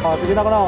Oh, sige na ko na.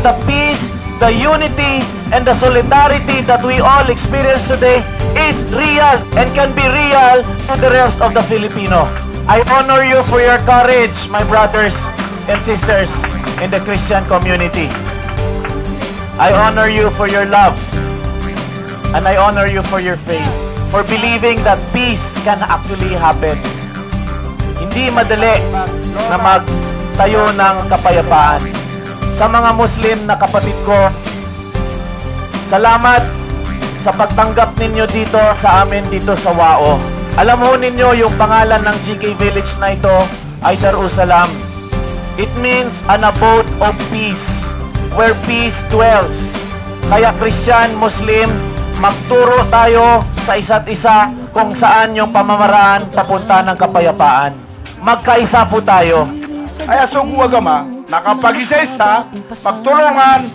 The peace, the unity, and the solidarity that we all experience today is real and can be real to the rest of the Filipino. I honor you for your courage, my brothers and sisters in the Christian community. I honor you for your love, and I honor you for your faith, for believing that peace can actually happen. Hindi madali na magtayo ng kapayapaan. Sa mga Muslim na kapatid ko, salamat sa pagtanggap ninyo dito sa amin dito sa WAO. Alam mo ninyo yung pangalan ng GK Village na ito ay Darussalam. It means an abode of peace, where peace dwells. Kaya Christian, Muslim, magturo tayo sa isa't isa kung saan yung pamamaraan papunta ng kapayapaan. Magkaisa po tayo. Ay asugo agama, nakapag-isa-isa, pagtulungan,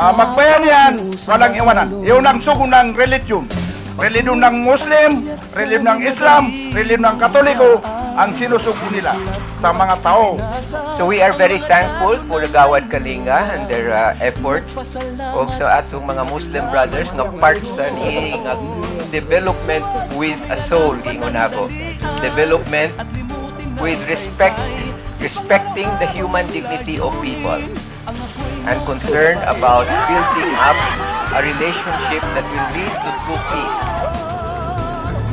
magbayanihan, walang iwanan. Iyon ang sugo ng religion. Religion ng Muslim, religion ng Islam, religion ng Katoliko, ang sinusugo nila sa mga tao. So we are very thankful for the Gawad Kalinga and their efforts. Og sa atong mga Muslim brothers nga part sa niing development with a soul, ingon ako. Development with respecting the human dignity of people, and concerned about building up a relationship that will lead to true peace,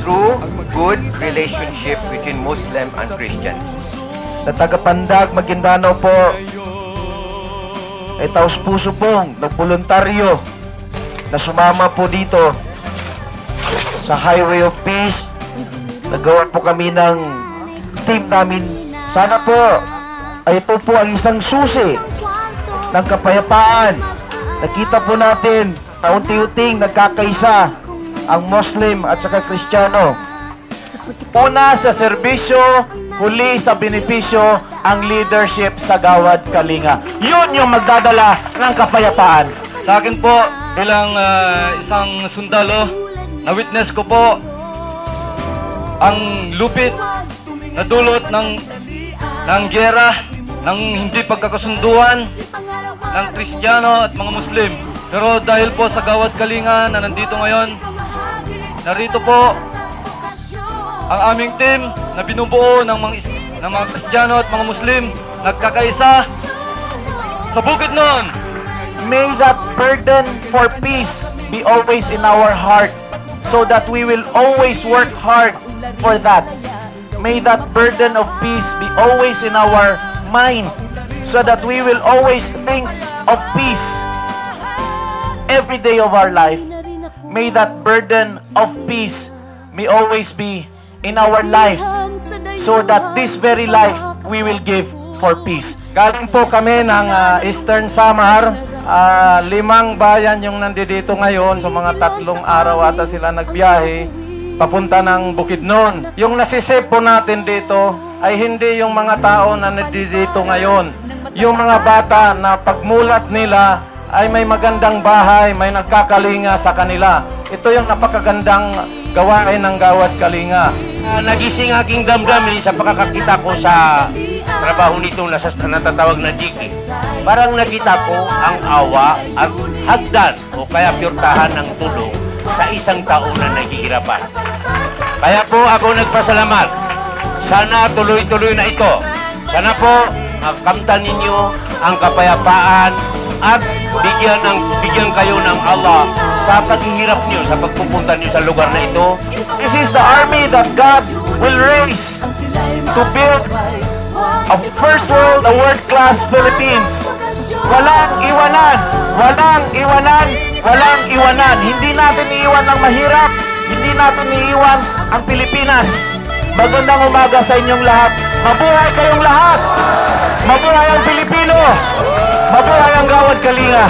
through good relationship between Muslim and Christians. Na taga-Pandag, Maguindanao po, ay taos puso pong nagboluntaryo na sumama po dito sa Highway of Peace. Nagawa po kami ng team namin. Sana po ay ito po ang isang susi ng kapayapaan. Nakita po natin na unti-unting nagkakaisa ang Muslim at saka Kristiyano. Una sa serbisyo, huli sa benepisyo ang leadership sa Gawad Kalinga. Yun yung magdadala ng kapayapaan. Sa akin po, bilang isang sundalo, na-witness ko po ang lupit na dulot ng giyera, ng hindi pagkakasunduan ng Kristiyano at mga Muslim. Pero dahil po sa Gawad Kalinga na nandito ngayon, narito po ang aming team na binubuo ng mga Kristiyano at mga Muslim, nagkakaisa sa Bukidnon. May that burden for peace be always in our heart, so that we will always work hard for that. May that burden of peace be always in our mind, so that we will always think of peace every day of our life. May that burden of peace may always be in our life, so that this very life we will give for peace. Galing po kami ng Eastern Samar. 5 bayan yung nandito ngayon. So mga 3 araw ata sila nagbiyahe papunta ng Bukidnon. Yung nasisave po natin dito ay hindi yung mga tao na nandito ngayon. Yung mga bata na pagmulat nila ay may magandang bahay, may nagkakalinga sa kanila. Ito yung napakagandang gawain ng Gawad Kalinga. Nagising aking damdamin sa pagkakakita ko sa trabaho nito na natatawag na GK. Parang nakita ko ang awa at hagdan o kaya piyurtahan ng tulong sa isang tao na naghihirapan. Kaya po ako nagpasalamat. Sana tuloy-tuloy na ito. Sana po makamtan ninyo ang kapayapaan at bigyan kayo ng Allah sa paghihirap niyo, sa pagpupunta niyo sa lugar na ito. This is the army that God will raise to build a first world, a world-class Philippines. Walang iwanan, walang iwanan, walang iwanan. Hindi natin iiwan ang mahirap, hindi natin iiwan ang Pilipinas. Magandang umaga sa inyong lahat. Mabuhay kayong lahat. Mabuhay ang Pilipino. Mabuhay ang Gawad Kalinga.